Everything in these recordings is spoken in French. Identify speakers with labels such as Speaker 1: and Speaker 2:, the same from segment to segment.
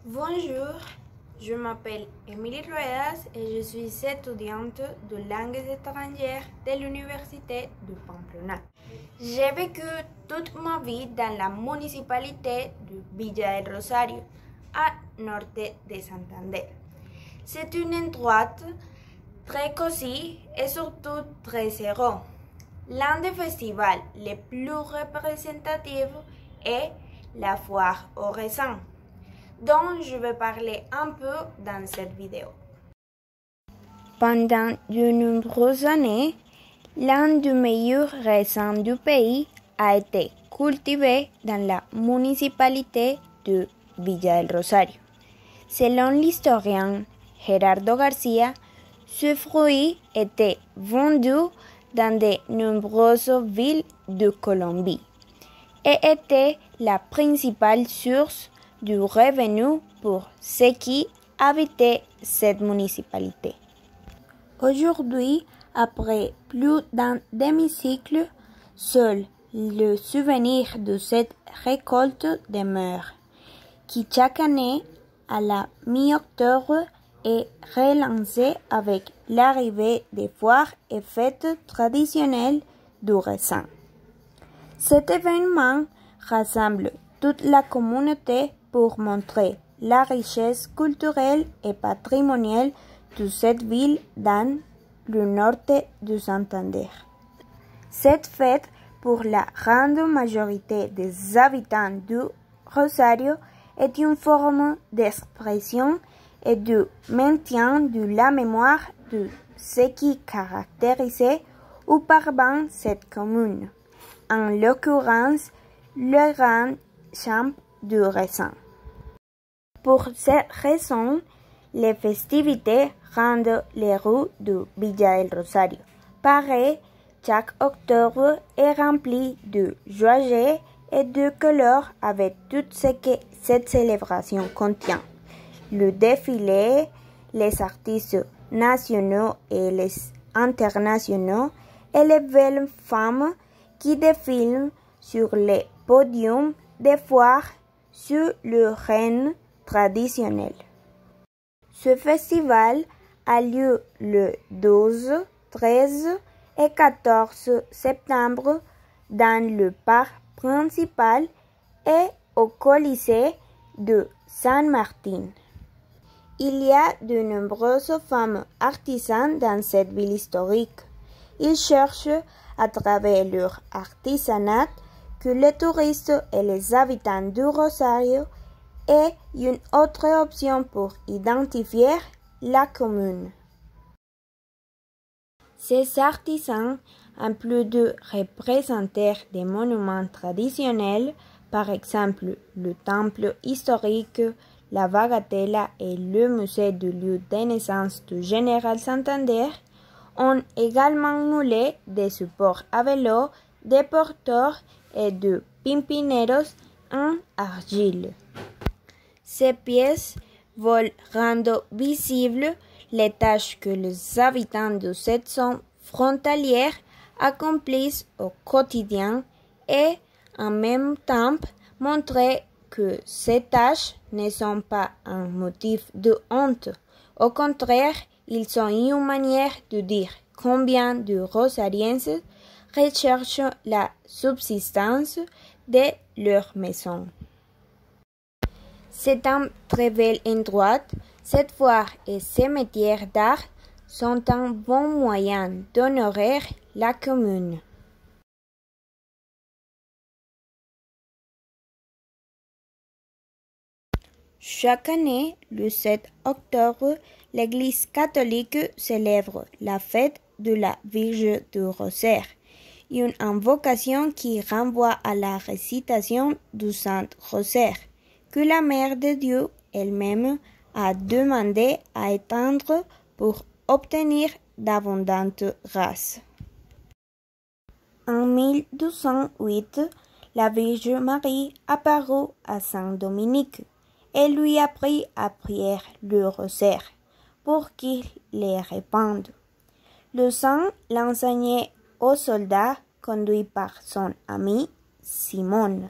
Speaker 1: Bonjour, je m'appelle Émilie Ruedas et je suis étudiante de langues étrangères de l'Université de Pamplona. J'ai vécu toute ma vie dans la municipalité de Villa del Rosario, à nord de Santander. C'est une endroit très cosy et surtout très heureux. L'un des festivals les plus représentatifs est la foire aux raisins, dont je vais parler un peu dans cette vidéo. Pendant de nombreuses années, l'un des meilleurs raisins du pays a été cultivé dans la municipalité de Villa del Rosario. Selon l'historien Gerardo Garcia, ce fruit était vendu dans de nombreuses villes de Colombie et était la principale source du revenu pour ceux qui habitaient cette municipalité. Aujourd'hui, après plus d'un demi-siècle, seul le souvenir de cette récolte demeure, qui chaque année, à la mi-octobre, est relancée avec l'arrivée des foires et fêtes traditionnelles du raisin. Cet événement rassemble toute la communauté pour montrer la richesse culturelle et patrimoniale de cette ville dans le nord de Santander. Cette fête, pour la grande majorité des habitants du Rosario, est une forme d'expression et de maintien de la mémoire de ce qui caractérisait auparavant cette commune, en l'occurrence le grand champ du raisin. Pour cette raison, les festivités rendent les rues de Villa del Rosario pareilles chaque octobre est rempli de joie et de couleurs avec tout ce que cette célébration contient. Le défilé, les artistes nationaux et les internationaux et les belles femmes qui défilent sur les podiums des foires sur le renne traditionnel. Ce festival a lieu le 12, 13 et 14 septembre dans le parc principal et au Colisée de San Martín. Il y a de nombreuses femmes artisanes dans cette ville historique. Ils cherchent, à travers leur artisanat, que les touristes et les habitants du Rosario aient une autre option pour identifier la commune. Ces artisans, en plus de représenter des monuments traditionnels, par exemple le temple historique, la Bagatella et le musée du lieu de naissance du général Santander, ont également moulé des supports à vélo, des porteurs et de pimpineros en argile. Ces pièces veulent rendre visibles les tâches que les habitants de cette zone frontalière accomplissent au quotidien et en même temps montrer que ces tâches ne sont pas un motif de honte. Au contraire, ils sont une manière de dire combien de Rosarienses recherchent la subsistance de leur maison. C'est un très bel endroit. Cette foire et ces métiers d'art sont un bon moyen d'honorer la commune. Chaque année, le 7 octobre, l'Église catholique célèbre la fête de la Vierge du Rosaire, une invocation qui renvoie à la récitation du Saint Rosaire, que la Mère de Dieu elle-même a demandé à étendre pour obtenir d'abondantes grâces. En 1208, la Vierge Marie apparut à Saint Dominique et lui apprit à prier le rosaire pour qu'il les répande. Le saint l'enseignait aux soldats conduits par son ami Simon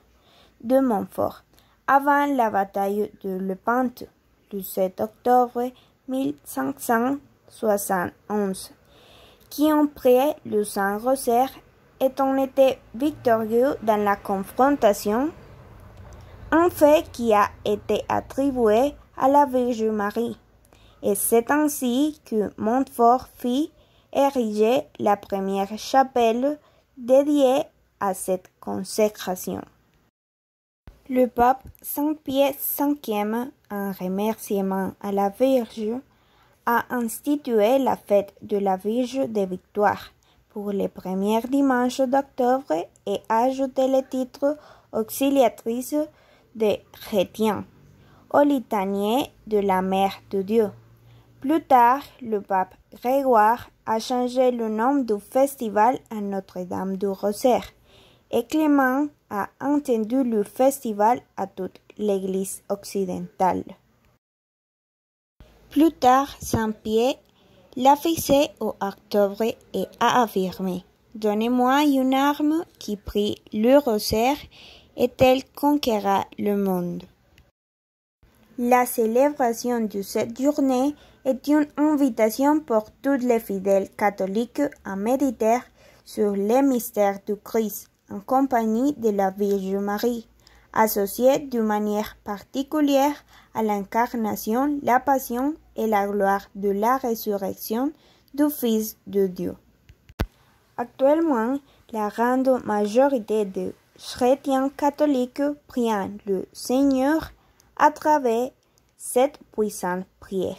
Speaker 1: de Montfort avant la bataille de Lepante, le 7 octobre 1571, qui ont pris le Saint-Rosaire et ont été victorieux dans la confrontation, un fait qui a été attribué à la Vierge Marie, et c'est ainsi que Montfort fit ériger la première chapelle dédiée à cette consécration. Le pape Saint-Pie V, en remerciement à la Vierge, a institué la fête de la Vierge de Victoire pour les premiers dimanches d'octobre et a ajouté le titre auxiliatrice des chrétiens au litanier de la Mère de Dieu. Plus tard, le pape Grégoire a changé le nom du festival à Notre-Dame du Rosaire et Clément a étendu le festival à toute l'Église occidentale. Plus tard, Saint-Pie l'a fixé au octobre et a affirmé « Donnez-moi une arme qui prie le rosaire et elle conquérera le monde ». La célébration de cette journée est une invitation pour tous les fidèles catholiques à méditer sur les mystères du Christ en compagnie de la Vierge Marie, associée d'une manière particulière à l'incarnation, la passion et la gloire de la résurrection du Fils de Dieu. Actuellement, la grande majorité des chrétiens catholiques prient le Seigneur à travers cette puissante prière.